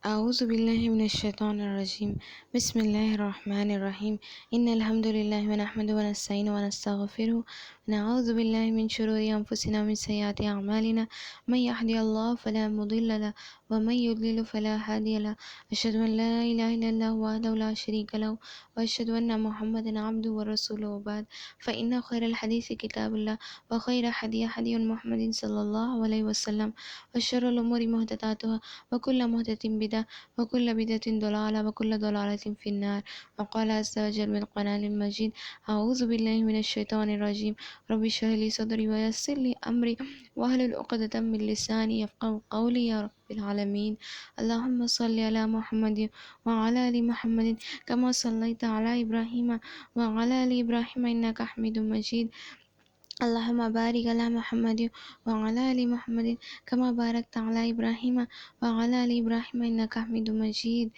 اعوذ باللہ من الشیطان الرجیم بسم اللہ الرحمن الرحیم ان الحمد للہ ونحمده ونستعینه ونستغفره ونعوذ باللہ من شرور انفسنا ومن سیئات اعمالنا من يهده الله فلا مضل له ومن يضلل فلا هادي له اشهد ان لا اله الا الله وحده لا شريك له واشهد ان محمدا عبده ورسوله وبعد فان خير الحديث كتاب الله وخير هدي محمد صلی اللہ علیہ وسلم وشر الامور محدثاتها وكل محدثة بدعة وكل بدعة ضلالة وكل ضلالة في النار وقال عز وجل بالقرآن المجيد أعوذ بالله من الشيطان الرجيم رب اشرح لي صدري ويسر لي أمري واحلل عقدة من لساني يفقهوا قولي يا رب العالمين اللهم صل على محمد وعلى آل محمد كما صليت على إبراهيم وعلى آل إبراهيم إنك حميد مجيد اللهم بارك على محمد وعلى آل محمد كما باركت على إبراهيم وعلى آل إبراهيم إنك حميد مجيد.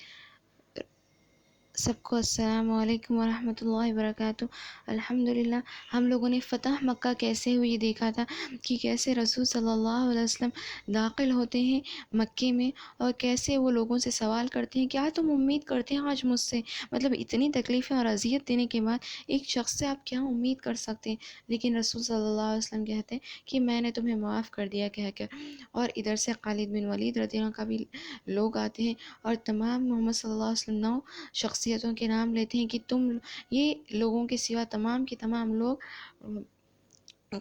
سب کو السلام علیکم ورحمۃ اللہ وبرکاتہ. الحمدللہ ہم لوگوں نے فتح مکہ کیسے ہوئی دیکھا تھا کہ کیسے رسول صلی اللہ علیہ وسلم داخل ہوتے ہیں مکے میں اور کیسے وہ لوگوں سے سوال کرتے ہیں کیا تم امید کرتے ہیں آج مجھ سے، مطلب اتنی تکلیفیں اور اذیت دینے کے بعد ایک شخص سے آپ کیا امید کر سکتے ہیں. لیکن رسول صلی اللہ علیہ وسلم کہتے ہیں کہ میں نے تمہیں معاف کر دیا کہہ کر. اور ادھر سے خالد بن ولید رضی اللہ عنہ کا بھی لوگ آتے ہیں اور تمام محمد صلی اللہ علیہ وسلم 9 شخصیتوں کے نام لیتے ہیں کہ تم یہ لوگوں کے سوا تمام کے تمام لوگ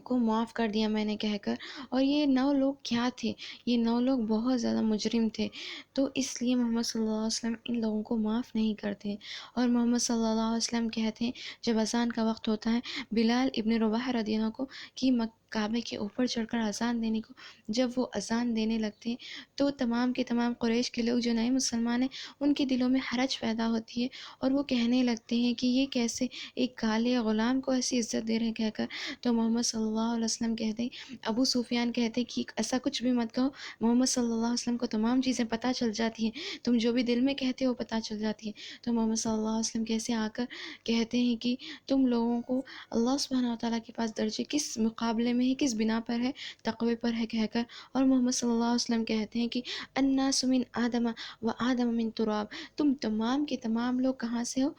کو معاف کر دیا میں نے کہہ کر. اور یہ 9 لوگ کیا تھے؟ یہ 9 لوگ بہت زیادہ مجرم تھے، تو اس لیے محمد صلی اللہ علیہ وسلم ان لوگوں کو معاف نہیں کرتے. اور محمد صلی اللہ علیہ وسلم کہتے ہیں جب اذان کا وقت ہوتا ہے بلال ابن رباح رضی اللہ عنہ کو کہ کعبے کے اوپر چڑھ کر اذان دینے کو، جب وہ اذان دینے لگتے ہیں تو تمام کے تمام قریش کے لوگ جو نئے مسلمان ہیں ان کے دلوں میں حرج پیدا ہوتی ہے اور وہ کہنے لگتے ہیں کہ یہ کیسے ایک کالے غلام کو ایسی عزت دے رہے ہیں کہہ کر. تو محمد صلی اللہ علیہ وسلم کہتے ہیں، ابو سفیان کہتے ہیں کہ ایسا کچھ بھی مت کہو، محمد صلی اللہ علیہ وسلم کو تمام چیزیں پتہ چل جاتی ہیں، تم جو بھی دل میں کہتے ہو پتہ چل جاتی ہیں. تو محمد صلی اللہ علیہ وسلم کیسے آ کر کہتے ہیں کہ تم لوگوں کو اللہ سبحانہ وتعالیٰ کے پاس درجے کس مقابلے میں ہے، کس بنا پر ہے، تقوی پر ہے کہہ کر. اور محمد صلی اللہ علیہ وسلم کہتے ہیں کہ الناس من آدم و آدم من تراب، تم تمام کے تمام لوگ کہاں سے ہو؟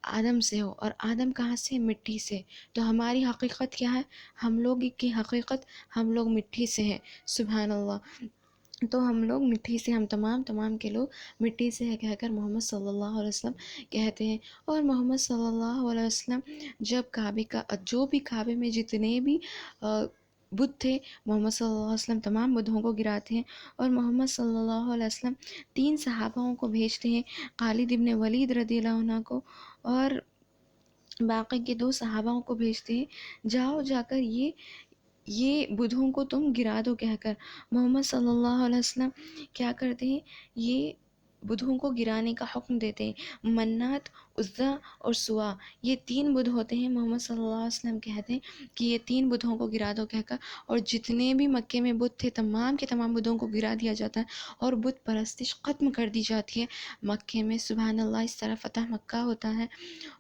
آدم سے ہو، اور آدم کہاں سے؟ مٹی سے. تو ہماری حقیقت کیا ہے؟ ہم لوگ کی حقیقت ہم لوگ مٹی سے ہیں. سبحان اللہ. تو ہم لوگ مٹی سے، ہم تمام کے لوگ مٹی سے ہے کہہ کر محمد صلی اللہ علیہ وسلم کہتے ہیں. اور محمد صلی اللہ علیہ وسلم جب کعبے کا جو بھی کعبے میں جتنے بھی بت تھے محمد صلی اللہ علیہ وسلم تمام بدھوں کو گراتے ہیں. اور محمد صلی اللہ علیہ وسلم 3 صحابوں کو بھیجتے ہیں، خالد ابن ولید رضی اللہ عنہ کو اور باقی کے 2 صحابوں کو بھیجتے ہیں، جاؤ جا کر یہ بدھوں کو تم گرا دو کہہ کر. محمد صلی اللہ علیہ وسلم کیا کرتے ہیں؟ یہ بدھوں کو گرانے کا حکم دیتے ہیں. منات، عزا اور سوا، یہ 3 بدھ ہوتے ہیں. محمد صلی اللہ علیہ وسلم کہتے ہیں کہ یہ 3 بدھوں کو گرا دو کہہ کر. اور جتنے بھی مکے میں بت تھے تمام کے تمام بدھوں کو گرا دیا جاتا ہے اور بت پرستش ختم کر دی جاتی ہے مکے میں. سبحان اللہ. اس طرح فتح مکہ ہوتا ہے.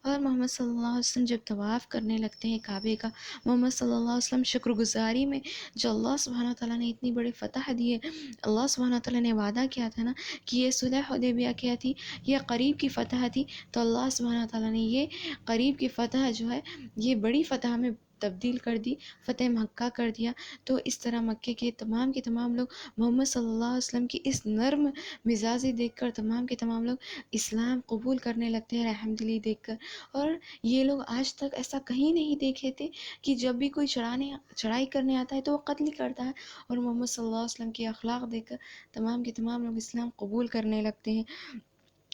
اور محمد صلی اللہ علیہ وسلم جب طواف کرنے لگتے ہیں کعبے کا، محمد صلی اللہ علیہ وسلم شکر گزاری میں جو اللہ سبحانہ تعالیٰ نے اتنی بڑی فتح دی ہے، اللہ سبحانہ تعالیٰ نے وعدہ کیا تھا نا کہ یہ صلح حدیبیہ کیا تھی، یہ قریب کی فتح تھی، تو اللہ سبحانہ تعالیٰ نے یہ قریب کی فتح جو ہے یہ بڑی فتح میں تبدیل کر دی، فتح مکہ کر دیا. تو اس طرح مکے کے تمام لوگ محمد صلی اللہ علیہ وسلم کی اس نرم مزاجی دیکھ کر تمام کے تمام لوگ اسلام قبول کرنے لگتے ہیں رحمدلی دیکھ کر. اور یہ لوگ آج تک ایسا کہیں نہیں دیکھے تھے کہ جب بھی کوئی چڑھائی کرنے آتا ہے تو وہ قتل کرتا ہے. اور محمد صلی اللہ علیہ وسلم کے اخلاق دیکھ کر تمام کے تمام لوگ اسلام قبول کرنے لگتے ہیں.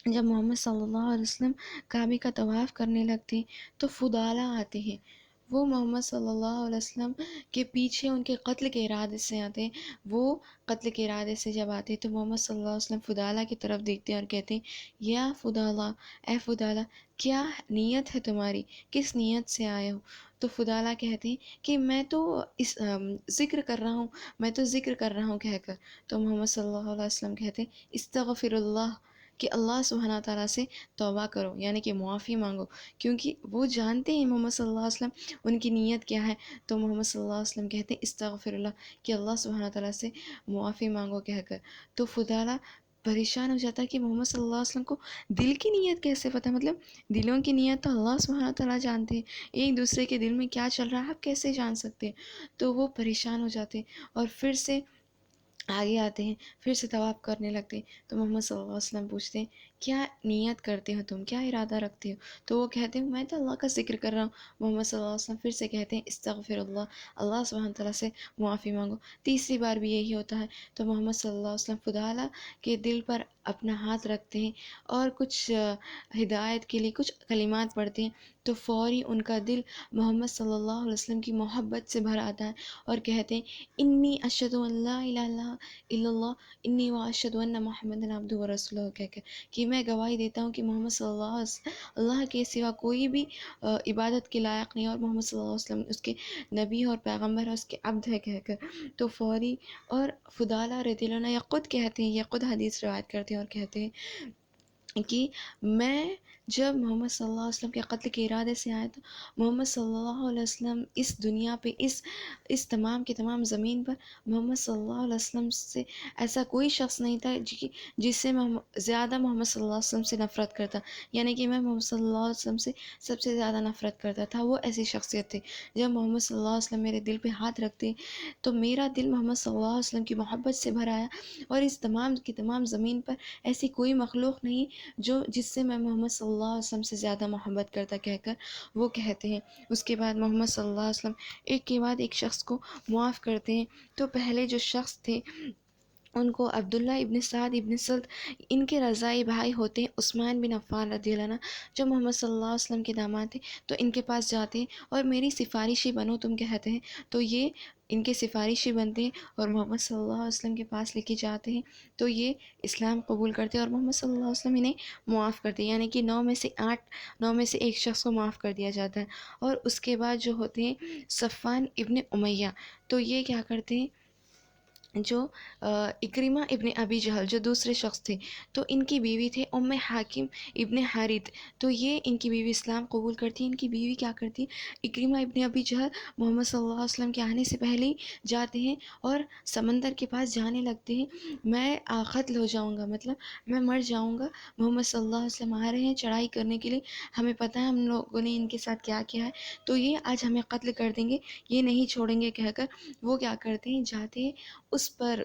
جب محمد صلی اللہ علیہ وسلم کعبے کا طواف کرنے لگتے ہیں تو فضالہ آتے ہیں، وہ محمد صلی اللہ علیہ وسلم کے پیچھے ان کے قتل کے ارادے سے آتے ہیں. وہ قتل کے ارادے سے جب آتے ہیں تو محمد صلی اللہ علیہ وسلم فضالہ کی طرف دیکھتے ہیں اور کہتے ہیں یا فضالہ، اے فضالہ کیا نیت ہے تمہاری، کس نیت سے آئے ہو؟ تو فضالہ کہتے ہیں کہ میں تو ذکر کر رہا ہوں، میں تو ذکر کر رہا ہوں کہہ کر. تو محمد صلی اللہ علیہ وسلم کہتے ہیں استغفر اللہ، کہ اللہ سبحانہ تعالیٰ سے توبہ کرو، یعنی کہ معافی مانگو، کیونکہ وہ جانتے ہیں محمد صلی اللہ علیہ وسلم ان کی نیت کیا ہے. تو محمد صلی اللہ علیہ وسلم کہتے ہیں استغفر اللہ، کہ اللہ سبحانہ تعالیٰ سے معافی مانگو کہہ کر. تو فضالہ پریشان ہو جاتا ہے کہ محمد صلی اللہ علیہ وسلم کو دل کی نیت کیسے پتہ، مطلب دلوں کی نیت تو اللہ سبحانہ تعالیٰ جانتے ہیں، ایک دوسرے کے دل میں کیا چل رہا ہے آپ کیسے جان سکتے ہیں؟ تو وہ پریشان ہو جاتے ہیں اور پھر سے آگے آتے ہیں، پھر سے طواف کرنے لگتے ہیں۔ تو محمد صلی اللہ علیہ وسلم پوچھتے ہیں کیا نیت کرتے ہو تم، کیا ارادہ رکھتے ہو؟ تو وہ کہتے ہیں میں تو اللہ کا ذکر کر رہا ہوں۔ محمد صلی اللہ علیہ وسلم پھر سے کہتے ہیں استغفر اللہ، اللہ سبحانہ تعالیٰ سے معافی مانگو۔ تیسری بار بھی یہی ہوتا ہے تو محمد صلی اللہ علیہ وسلم خدا کے دل پر اپنا ہاتھ رکھتے ہیں اور کچھ ہدایت کے لیے کچھ کلمات پڑھتے ہیں، تو فوری ان کا دل محمد صلی اللہ علیہ وسلم کی محبت سے بھر آتا ہے اور کہتے ہیں انی اشہد ان لا الہ الا اللہ انی و اشہد ان محمد عبدہ و رسولہ، کہہ کر کہ میں گواہی دیتا ہوں کہ محمد صلی اللہ علیہ وسلم اللہ کے سوا کوئی بھی عبادت کے لائق نہیں، اور محمد صلی اللہ علیہ وسلم اس کے نبی اور پیغمبر ہے، اس کے عبد ہے کہہ کر تو فوری اور فضالہ رضی اللہ عنہ یہ خود کہتے ہیں، یہ خود حدیث روایت کرتے ہیں اور کہتے ہیں کہ میں جب محمد صلی اللہ علیہ وسلم کے قتل کے ارادے سے آیا تو محمد صلی اللہ علیہ وسلم اس دنیا پہ اس تمام کے تمام زمین پر محمد صلی اللہ علیہ وسلم سے ایسا کوئی شخص نہیں تھا جس سے میں زیادہ محمد صلی اللہ علیہ وسلم سے نفرت کرتا، یعنی کہ میں محمد صلی اللہ علیہ وسلم سے سب سے زیادہ نفرت کرتا تھا، وہ ایسی شخصیت تھی۔ جب محمد صلی اللہ علیہ وسلم میرے دل پہ ہاتھ رکھتے تو میرا دل محمد صلی اللہ علیہ وسلم کی محبت سے بھر آیا، اور اس تمام کی تمام زمین پر ایسی کوئی مخلوق نہیں جس سے میں محمد صلی اللہ علیہ وسلم سے زیادہ محبت کرتا، کہہ کر وہ کہتے ہیں۔ اس کے بعد محمد صلی اللہ علیہ وسلم ایک کے بعد ایک شخص کو معاف کرتے ہیں۔ تو پہلے جو شخص تھے ان کو عبداللہ ابن سعد ابن سلط، ان کے رضائی بھائی ہوتے ہیں عثمان بن عفان رضی اللہ عنہ، جو محمد صلی اللہ علیہ وسلم کے داماد تھے، تو ان کے پاس جاتے ہیں اور میری سفارشی بنو تم کہتے ہیں، تو یہ ان کے سفارشی بنتے ہیں اور محمد صلی اللہ علیہ وسلم کے پاس لے کے جاتے ہیں، تو یہ اسلام قبول کرتے ہیں اور محمد صلی اللہ علیہ وسلم انہیں معاف کرتے ہیں، یعنی کہ 9 میں سے ایک شخص کو معاف کر دیا جاتا ہے۔ اور اس کے بعد جو ہوتے ہیں صفوان ابن امیہ، تو یہ کیا کرتے ہیں، جو اکرمہ ابن ابی جہل جو دوسرے شخص تھے، تو ان کی بیوی تھے حاکم ابن حارث، تو یہ ان کی بیوی اسلام قبول کرتی ہے۔ ان کی بیوی کیا کرتی ہے، اکرمہ ابن ابی جہل محمد صلی اللہ علیہ وسلم کے آنے سے پہلے ہی جاتے ہیں اور سمندر کے پاس جانے لگتے ہیں، میں قتل ہو جاؤں گا، مطلب میں مر جاؤں گا، محمد صلی اللہ علیہ وسلم آ رہے ہیں چڑھائی کرنے کے لیے، ہمیں پتہ ہے ہم لوگوں نے ان کے ساتھ کیا کیا ہے، تو یہ آج ہمیں قتل کر دیں گے، یہ نہیں چھوڑیں گے، کہہ کر وہ کیا کرتے ہیں، جاتے ہیں اس پر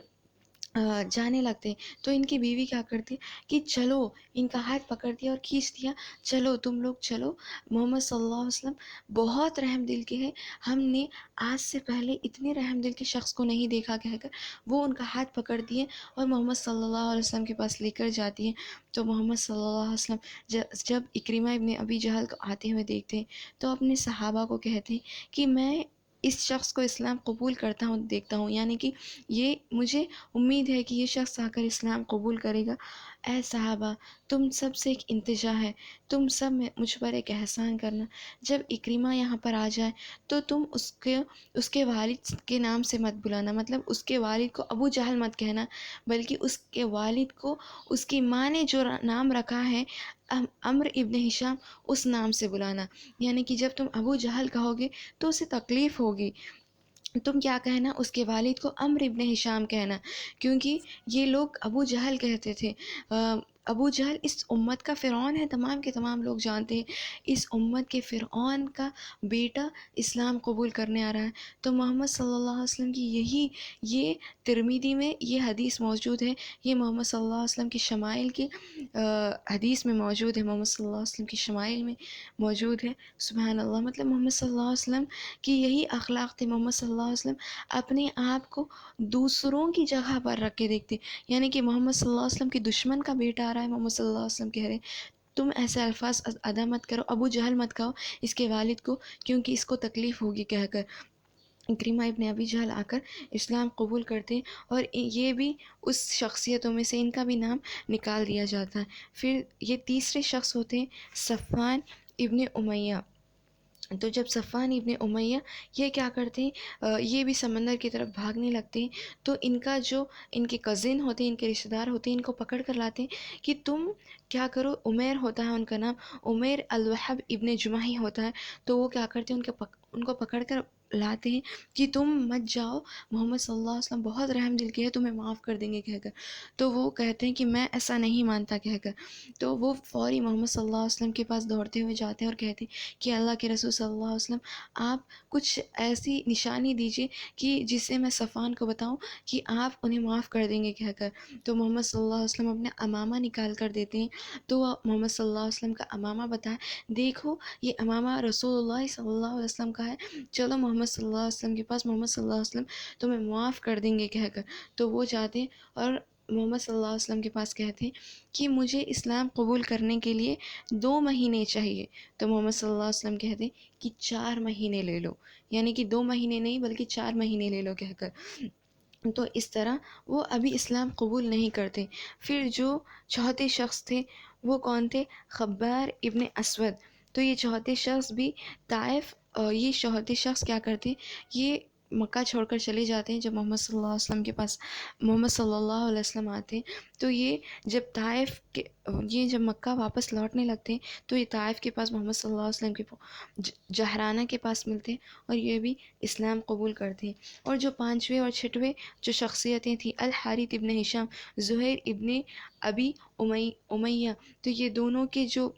جانے لگتے ہیں۔ تو ان کی بیوی کیا کرتی کہ چلو، ان کا ہاتھ پکڑ دیا اور کھینچ دیا، چلو تم لوگ چلو، محمد صلی اللہ علیہ وسلم بہت رحم دل کے ہیں، ہم نے آج سے پہلے اتنے رحم دل کے شخص کو نہیں دیکھا، کہہ کر وہ ان کا ہاتھ پکڑ دیے اور محمد صلی اللہ علیہ وسلم کے پاس لے کر جاتی ہیں۔ تو محمد صلی اللہ علیہ وسلم جب اکرمہ ابن ابی جہل کو آتے ہوئے دیکھتے ہیں تو اپنے صحابہ کو کہتے ہیں کہ میں اس شخص کو اسلام قبول کرتا ہوں دیکھتا ہوں، یعنی کہ یہ مجھے امید ہے کہ یہ شخص آ کر اسلام قبول کرے گا۔ اے صحابہ، تم سب سے ایک التجا ہے، تم سب مجھ پر ایک احسان کرنا، جب اکرمہ یہاں پر آ جائے تو تم اس کے والد کے نام سے مت بلانا، مطلب اس کے والد کو ابو جہل مت کہنا، بلکہ اس کے والد کو اس کی ماں نے جو نام رکھا ہے عمرو ابن ہشام، اس نام سے بلانا، یعنی کہ جب تم ابو جہل کہو گے تو اسے تکلیف ہوگی، تم کیا کہنا، اس کے والد کو عمرو ابن ہشام کہنا، کیونکہ یہ لوگ ابو جہل کہتے تھے۔ ابو جہل اس امت کا فرعون ہے، تمام کے تمام لوگ جانتے ہیں، اس امت کے فرعون کا بیٹا اسلام قبول کرنے آ رہا ہے۔ تو محمد صلی اللہ علیہ وسلم کی یہ ترمذی میں یہ حدیث موجود ہے، یہ محمد صلی اللہ علیہ وسلم کی شمائل کی حدیث میں موجود ہے، محمد صلی اللہ علیہ وسلم کی شمائل میں موجود ہے۔ سبحان اللہ، مطلب محمد صلی اللہ علیہ وسلم کی یہی اخلاق تھے۔ محمد صلی اللہ علیہ وسلم اپنے آپ کو دوسروں کی جگہ پر رکھ کے دیکھتے، یعنی کہ محمد صلی اللہ علیہ وسلم کی دشمن کا بیٹا آ رہا ہے، محمد صلی اللہ علیہ وسلم کہہ رہے ہیں تم ایسے الفاظ ادا مت کرو، ابو جہل مت کہو اس کے والد کو، کیونکہ اس کو تکلیف ہوگی، کہہ کر اکرمہ ابن ابی جہل آ کر اسلام قبول کرتے ہیں، اور یہ بھی اس شخصیتوں میں سے ان کا بھی نام نکال دیا جاتا ہے۔ پھر یہ تیسرے شخص ہوتے ہیں صفوان ابن امیہ۔ تو جب صفوان ابن امیہ یہ کیا کرتے ہیں، یہ بھی سمندر کی طرف بھاگنے لگتے ہیں، تو ان کے کزن ہوتے ہیں، ان کے رشتہ دار ہوتے ہیں، ان کو پکڑ کر لاتے ہیں کہ تم کیا کرو، عمیر ہوتا ہے ان کا نام، عمیر الوہب ابن جمحی ہوتا ہے، تو وہ کیا کرتے ہیں، ان کو پکڑ کر لاتے ہیں کہ تم مت جاؤ، محمد صلی اللہ علیہ وسلم بہت رحم دل کے ہے، تمہیں معاف کر دیں گے کہہ کر. تو وہ کہتے ہیں کہ میں ایسا نہیں مانتا کہہ کر. تو وہ فوری محمد صلی اللہ علیہ وسلم کے پاس دوڑتے ہوئے جاتے ہیں اور کہتے ہیں کہ اللہ کے رسول صلی اللہ علیہ وسلم آپ کچھ ایسی نشانی دیجیے کہ جس سے میں صفوان کو بتاؤں کہ آپ انہیں معاف کر دیں گے کہہ کر. تو محمد صلی اللہ علیہ وسلم اپنے امامہ نکال کر دیتے ہیں. تو وہ محمد صلی اللہ علیہ وسلم کا امامہ بتائے، دیکھو یہ امامہ رسول اللہ صلی اللہ علیہ وسلم کا ہے، چلو محمد صلی اللہ علیہ وسلم کے پاس، محمد صلی اللہ علیہ وسلم تمہیں معاف کر دیں گے کہہ کر. تو وہ جاتے ہیں اور محمد صلی اللہ علیہ وسلم کے پاس کہتے ہیں کہ مجھے اسلام قبول کرنے کے لیے 2 مہینے چاہیے. تو محمد صلی اللہ علیہ وسلم کہتے ہیں کہ 4 مہینے لے لو، یعنی کہ 2 مہینے نہیں بلکہ 4 مہینے لے لو کہہ کر. تو اس طرح وہ ابھی اسلام قبول نہیں کرتے. پھر جو چوتھے شخص تھے وہ کون تھے؟ خبار ابن اسود. تو یہ چوتھے شخص بھی طائف، یہ چوتھے شخص کیا کرتے، یہ مکہ چھوڑ کر چلے جاتے ہیں. جب محمد صلی اللہ علیہ وسلم کے پاس محمد صلی اللہ علیہ وسلم آتے ہیں تو یہ جب طائف کے، یہ جب مکہ واپس لوٹنے لگتے ہیں تو یہ طائف کے پاس محمد صلی اللہ علیہ وسلم کے جہرانہ کے پاس ملتے ہیں اور یہ بھی اسلام قبول کرتے ہیں. اور جو 5ویں اور 6ویں جو شخصیتیں تھیں، الحارث ابن ہشام، زہیر ابن ابی امیہ، تو یہ دونوں کے جو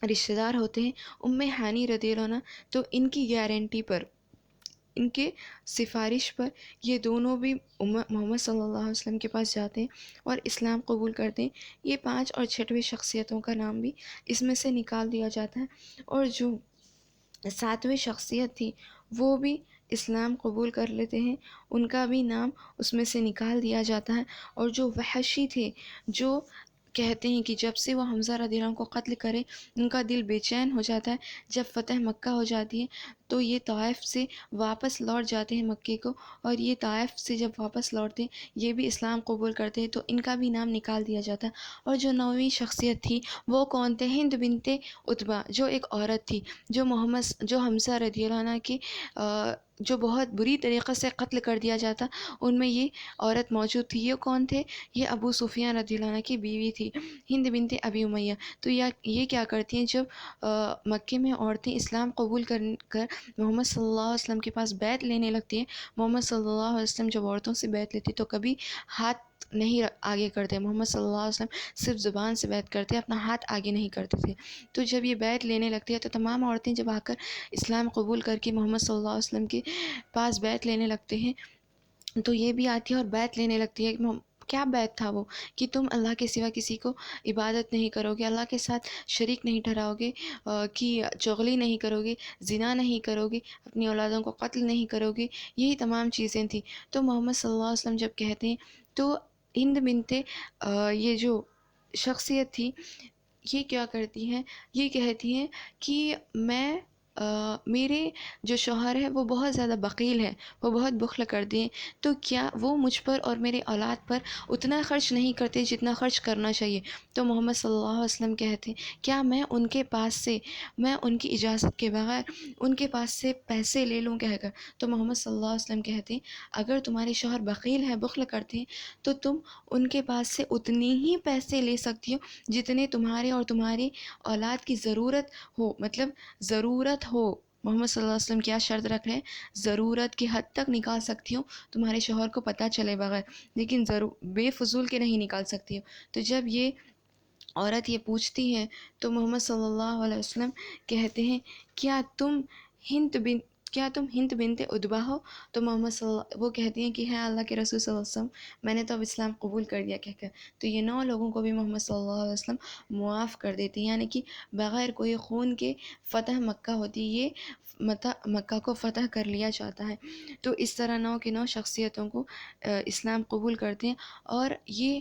رشتہ دار ہوتے ہیں ام ہانی رضی اللہ عنہ، تو ان کی گارنٹی پر، ان کے سفارش پر یہ دونوں بھی محمد صلی اللہ علیہ وسلم کے پاس جاتے ہیں اور اسلام قبول کرتے ہیں. یہ 5 اور 6ویں شخصیتوں کا نام بھی اس میں سے نکال دیا جاتا ہے. اور جو 7ویں شخصیت تھی وہ بھی اسلام قبول کر لیتے ہیں، ان کا بھی نام اس میں سے نکال دیا جاتا ہے. اور جو وحشی تھے، جو کہتے ہیں کہ جب سے وہ حمزہ رضی اللہ عنہ کو قتل کرے ان کا دل بے چین ہو جاتا ہے، جب فتح مکہ ہو جاتی ہے تو یہ طائف سے واپس لوٹ جاتے ہیں مکے کو، اور یہ طائف سے جب واپس لوٹتے ہیں یہ بھی اسلام قبول کرتے ہیں تو ان کا بھی نام نکال دیا جاتا ہے. اور جو 9ویں شخصیت تھی وہ کون تھے؟ ہند بنت عتبہ، جو ایک عورت تھی، جو حمزہ رضی اللہ عنہ کی جو بہت بری طریقے سے قتل کر دیا جاتا، ان میں یہ عورت موجود تھی. یہ کون تھے؟ یہ ابو سفیان رضی اللہ عنہ کی بیوی تھی، ہند بنت ابی امیہ. تو یہ کیا کرتی ہیں، جب مکے میں عورتیں اسلام قبول کر محمد صلی اللہ علیہ وسلم کے پاس بیعت لینے لگتی ہیں، محمد صلی اللہ علیہ وسلم جب عورتوں سے بیعت لیتی تو کبھی ہاتھ نہیں آگے کرتے. محمد صلی اللہ علیہ وسلم صرف زبان سے بیعت کرتے، اپنا ہاتھ آگے نہیں کرتے تھے. تو جب یہ بیعت لینے لگتی ہے تو تمام عورتیں جب آ کر اسلام قبول کر کے محمد صلی اللہ علیہ وسلم کے پاس بیعت لینے لگتے ہیں تو یہ بھی آتی ہے اور بیعت لینے لگتی ہے. کیا بیعت تھا وہ؟ کہ تم اللہ کے سوا کسی کو عبادت نہیں کرو گے، اللہ کے ساتھ شریک نہیں ٹھہراؤ گے، کہ چغلی نہیں کرو گے، زنا نہیں کرو گے، اپنی اولادوں کو قتل نہیں کرو گے، یہی تمام چیزیں تھیں. تو محمد صلی اللہ علیہ وسلم جب کہتے ہیں تو ہند بنت یہ جو شخصیت تھی یہ کیا کرتی ہیں، یہ کہتی ہیں کہ میں میرے جو شوہر ہے وہ بہت زیادہ بخیل ہے، وہ بہت بخل کرتے ہیں، تو کیا وہ مجھ پر اور میرے اولاد پر اتنا خرچ نہیں کرتے جتنا خرچ کرنا چاہیے. تو محمد صلی اللہ علیہ وسلم کہتے ہیں کیا میں ان کے پاس سے، میں ان کی اجازت کے بغیر ان کے پاس سے پیسے لے لوں کہہ کر. تو محمد صلی اللہ علیہ وسلم کہتے ہیں اگر تمہارے شوہر بخیل ہے، بخل کرتے ہیں، تو تم ان کے پاس سے اتنی ہی پیسے لے سکتی ہو جتنے تمہارے اور تمہاری اولاد کی ضرورت ہو، مطلب ضرورت ہو. محمد صلی اللہ علیہ وسلم کیا شرط رکھ رہے ہیں؟ ضرورت کی حد تک نکال سکتی ہوں تمہارے شوہر کو پتہ چلے بغیر، لیکن بے فضول کے نہیں نکال سکتی ہوں. تو جب یہ عورت یہ پوچھتی ہے تو محمد صلی اللہ علیہ وسلم کہتے ہیں کیا تم ہند بنت عتبہ ہو؟ تو وہ کہتی ہیں کہ ہے اللہ کے رسول صلی اللہ علیہ وسلم، میں نے تو اب اسلام قبول کر لیا کہہ کر. تو یہ 9 لوگوں کو بھی محمد صلی اللہ علیہ وسلم معاف کر دیتے ہیں، یعنی کہ بغیر کوئی خون کے فتح مکہ ہوتی، یہ مکہ کو فتح کر لیا جاتا ہے. تو اس طرح 9 کی 9 شخصیتوں کو اسلام قبول کرتے ہیں. اور یہ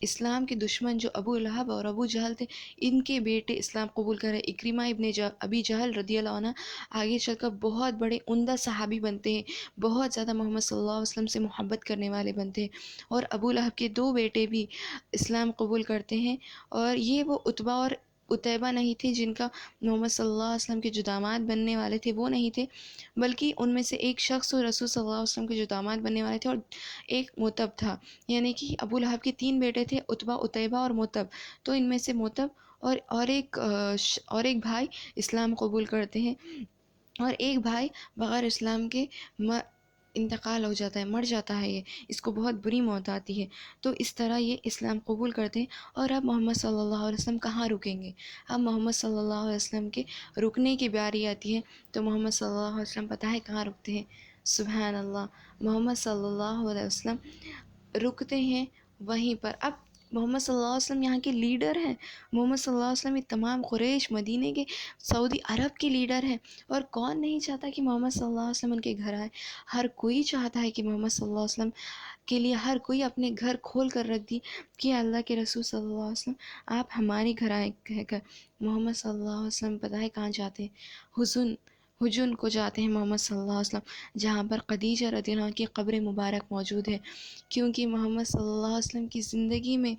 اسلام کے دشمن جو ابو لہب اور ابو جہل تھے، ان کے بیٹے اسلام قبول کرے. اکرمہ ابن ابی جہل رضی اللہ عنہ آگے چل کر بہت بڑے عمدہ صحابی بنتے ہیں، بہت زیادہ محمد صلی اللہ علیہ وسلم سے محبت کرنے والے بنتے ہیں. اور ابو لہب کے 2 بیٹے بھی اسلام قبول کرتے ہیں. اور یہ وہ عتبہ اور عتیبہ نہیں تھے جن کا محمد صلی اللہ علیہ وسلم کے جو داماد بننے والے تھے، وہ نہیں تھے، بلکہ ان میں سے ایک شخص رسول صلی اللہ علیہ وسلم کے جو داماد بننے والے تھے اور ایک متب تھا. یعنی کہ ابو لہب کے 3 بیٹے تھے، عتبہ، عتیبہ اور متب. تو ان میں سے متب اور ایک بھائی اسلام قبول کرتے ہیں. اور ایک بھائی بغیر اسلام کے انتقال ہو جاتا ہے، مر جاتا ہے، اس کو بہت بری موت آتی ہے۔ تو اس طرح یہ اسلام قبول کرتے ہیں، اور اب محمد صلی اللہ علیہ وسلم کہاں رکیں گے؟ اب محمد صلی اللہ علیہ وسلم کے رکنے کی باری آتی ہے، تو محمد صلی اللہ علیہ وسلم پتہ ہے کہاں رکتے ہیں؟ سبحان اللہ، محمد صلی اللہ علیہ وسلم رکتے ہیں وہیں پر۔ اب محمد صلی اللہ علیہ وسلم یہاں کے لیڈر ہیں، محمد صلی اللہ علیہ وسلم یہ تمام قریش، مدینے کے، سعودی عرب کے لیڈر ہیں، اور کون نہیں چاہتا کہ محمد صلی اللہ علیہ وسلم ان کے گھر آئے؟ ہر کوئی چاہتا ہے کہ محمد صلی اللہ علیہ وسلم کے لیے ہر کوئی اپنے گھر کھول کر رکھ دی کہ اللہ کے رسول صلی اللہ علیہ وسلم آپ ہمارے گھر آئے کہہ کر۔ محمد صلی اللہ علیہ وسلم پتہ ہے کہاں جاتے ہیں؟ حجن کو جاتے ہیں محمد صلی اللہ علیہ وسلم، جہاں پر خدیجہ رضی اللہ عنہ کی قبر مبارک موجود ہے، کیونکہ محمد صلی اللہ علیہ وسلم کی زندگی میں،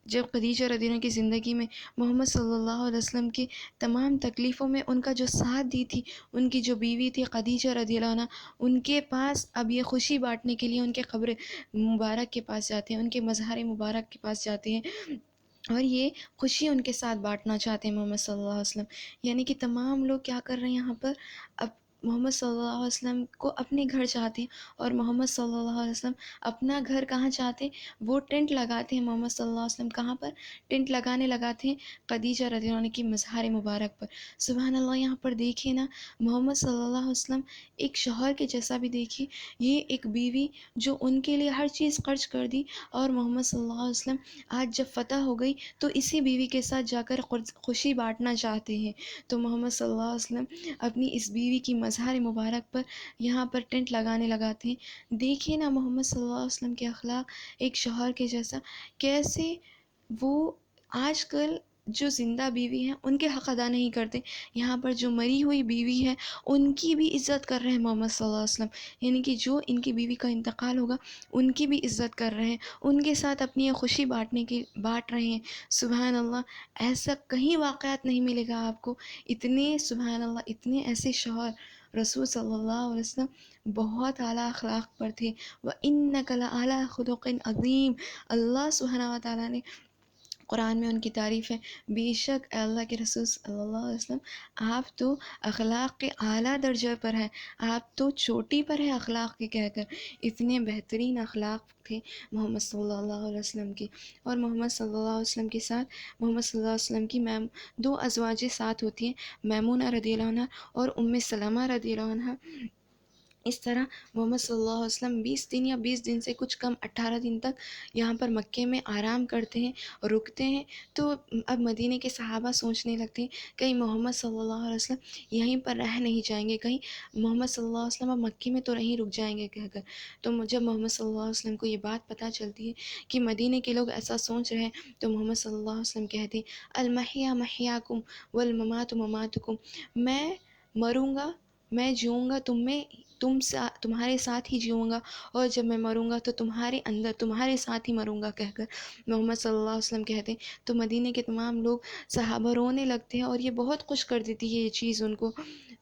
جب خدیجہ رضی اللہ عنہ کی زندگی میں محمد صلی اللہ علیہ وسلم کی تمام تکلیفوں میں ان کا جو ساتھ دی تھی، ان کی جو بیوی تھی خدیجہ رضی اللہ عنہ، ان کے پاس اب یہ خوشی بانٹنے کے لیے ان کے قبر مبارک کے پاس جاتے ہیں، ان کے مظہر مبارک کے پاس جاتے ہیں، اور یہ خوشی ان کے ساتھ بانٹنا چاہتے ہیں محمد صلی اللہ علیہ وسلم۔ یعنی کہ تمام لوگ کیا کر رہے ہیں یہاں پر؟ اب محمد صلی اللہ علیہ وسلم کو اپنے گھر چاہتے ہیں، اور محمد صلی اللہ علیہ وسلم اپنا گھر کہاں چاہتے ہیں؟ وہ ٹینٹ لگاتے ہیں محمد صلی اللہ علیہ وسلم کہاں پر؟ ٹینٹ لگاتے ہیں خدیجہ رضی اللہ عنہ کی مظہر مبارک پر۔ سبحان اللہ، یہاں پر دیکھیے نا، محمد صلی اللہ علیہ وسلم ایک شوہر کے جیسا بھی دیکھیے، یہ ایک بیوی جو ان کے لیے ہر چیز خرچ کر دی، اور محمد صلی اللہ علیہ وسلم آج جب فتح ہو گئی تو اسی بیوی کے ساتھ جا کر خوشی بانٹنا چاہتے ہیں۔ تو محمد صلی اللہ علیہ وسلم اپنی اس بیوی کی مظہر مبارک پر یہاں پر ٹینٹ لگاتے ہیں۔ دیکھیے نا محمد صلی اللہ علیہ وسلم کے اخلاق، ایک شوہر کے جیسا، کیسے وہ آج کل جو زندہ بیوی ہیں ان کے حق ادا نہیں کرتے، یہاں پر جو مری ہوئی بیوی ہے ان کی بھی عزت کر رہے ہیں محمد صلی اللہ علیہ وسلم، یعنی کہ جو ان کی بیوی کا انتقال ہوگا ان کی بھی عزت کر رہے ہیں، ان کے ساتھ اپنی یہ خوشی بانٹ رہے ہیں۔ سبحان اللہ، ایسا کہیں واقعات نہیں ملے گا آپ کو، اتنے سبحان اللہ، اتنے ایسے شوہر رسول صلی اللہ علیہ وسلم بہت اعلیٰ اخلاق پر تھے۔ وَإِنَّكَ لَعَلَىٰ خُلُقٍ عَظِيمٍ، اللہ سبحانہ و تعالیٰ نے قرآن میں ان کی تعریف ہے، بے شک اے اللہ کے رسول صلی اللہ علیہ وسلم آپ تو اخلاق کے اعلیٰ درجہ پر ہیں، آپ تو چوٹی پر ہیں اخلاق کے کہہ کر، اتنے بہترین اخلاق تھے محمد صلی اللہ علیہ وسلم کی۔ اور محمد صلی اللہ علیہ وسلم کے ساتھ محمد صلی اللہ علیہ وسلم کی دو ازواج ساتھ ہوتی ہیں، میمونہ رضی اللہ عنہ اور ام سلمہ رضی اللہ عنہ۔ اس طرح محمد صلی اللہ علیہ وسلم 20 دن یا 20 دن سے کچھ کم 18 دن تک یہاں پر مکے میں آرام کرتے ہیں، رکتے ہیں۔ تو اب مدینے کے صحابہ سوچنے لگتے ہیں کہیں محمد صلی اللہ علیہ وسلم یہیں پر رہ نہیں جائیں گے، کہیں محمد صلی اللہ علیہ وسلم اب مکے میں تو نہیں رک جائیں گے کہہ کر۔ تو جب محمد صلی اللہ علیہ وسلم کو یہ بات پتہ چلتی ہے کہ مدینے کے لوگ ایسا سوچ رہے ہیں، تو محمد صلی اللہ علیہ وسلم کہتے ہیں المحیا محیاکم والممات مماتکم، میں مروں گا، میں جیوں گا تمہارے ساتھ ہی جیوں گا، اور جب میں مروں گا تو تمہارے اندر تمہارے ساتھ ہی مروں گا کہہ کر محمد صلی اللہ علیہ وسلم کہتے ہیں۔ تو مدینے کے تمام لوگ صحابہ رونے لگتے ہیں، اور یہ بہت خوش کر دیتی ہے یہ چیز ان کو۔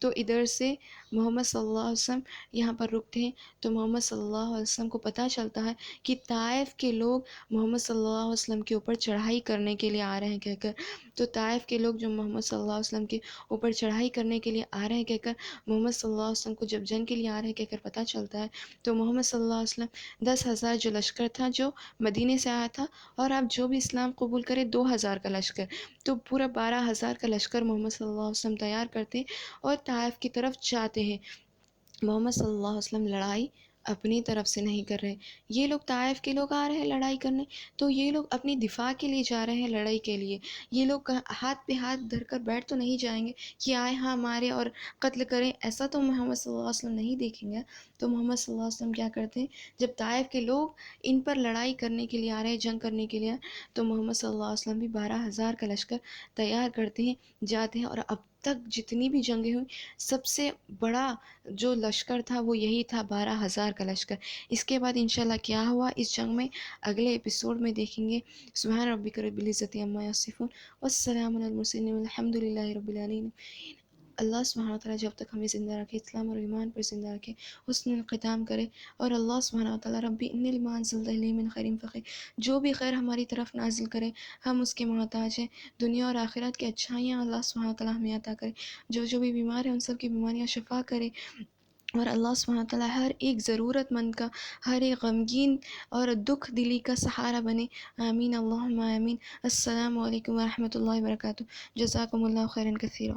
تو ادھر سے محمد صلی اللہ علیہ وسلم یہاں پر رکتے ہیں، تو محمد صلی اللہ علیہ وسلم کو پتہ چلتا ہے کہ طائف کے لوگ محمد صلی اللہ علیہ وسلم کے اوپر چڑھائی کرنے کے لیے آ رہے ہیں کہہ کر۔ تو طائف کے لوگ جو محمد صلی اللہ علیہ وسلم کے اوپر چڑھائی کرنے کے لیے آ رہے ہیں کہہ کر، محمد صلی اللہ علیہ وسلم کو جب جنگ کے لیے آ رہے ہیں کہہ کر پتہ چلتا ہے، تو محمد صلی اللہ علیہ وسلم 10,000 جو لشکر تھا جو مدینے سے آیا تھا، اور اب جو بھی اسلام قبول کرے 2,000 کا لشکر، تو پورا 12,000 کا لشکر محمد صلی اللہ علیہ وسلم تیار کرتے اور طائف کی طرف جاتے ہیں۔ محمد صلی اللہ علیہ وسلم لڑائی اپنی طرف سے نہیں کر رہے، یہ لوگ طائف کے لوگ آ رہے ہیں لڑائی کرنے، تو یہ لوگ اپنی دفاع کے لیے جا رہے ہیں لڑائی کے لیے، یہ لوگ ہاتھ پہ ہاتھ دھر کر بیٹھ تو نہیں جائیں گے کہ آئے ہاں مارے اور قتل کریں، ایسا تو محمد صلی اللہ علیہ وسلم نہیں دیکھیں گے۔ تو محمد صلی اللہ علیہ وسلم کیا کرتے ہیں، جب طائف کے لوگ ان پر لڑائی کرنے کے لیے آ رہے ہیں، جنگ کرنے کے لیے، تو محمد صلی اللہ علیہ وسلم بھی 12,000 کا لشکر تیار کرتے ہیں، جاتے ہیں، اور اب تک جتنی بھی جنگیں ہوئی سب سے بڑا جو لشکر تھا وہ یہی تھا، 12,000 کا لشکر۔ اس کے بعد انشاءاللہ کیا ہوا اس جنگ میں اگلے ایپیسوڈ میں دیکھیں گے۔ سبحان ربک رب العزت عما یصفون والسلام علی المرسلین والحمد للہ رب العالمین۔ اللہ سبحانہ وتعالیٰ جب تک ہمیں زندہ رکھے، اسلام اور ایمان پر زندہ رکھے، حسن الختام کرے، اور اللہ سبحانہ وتعالیٰ ربی انی لما انزلت الی من خیر فقیر، جو بھی خیر ہماری طرف نازل کرے ہم اس کے محتاج ہیں، دنیا اور آخرت کی اچھائیاں اللہ سبحانہ وتعالیٰ ہمیں عطا کرے، جو بھی بیمار ہیں ان سب کی بیماریاں شفا کرے، اور اللہ سبحانہ وتعالیٰ ہر ایک ضرورت مند کا، ہر ایک غمگین اور دکھ دلی کا سہارا بنے، آمین اللہم آمین۔ السلام علیکم ورحمۃ اللہ وبرکاتہ، جزاکم اللہ خیرا کثیرا۔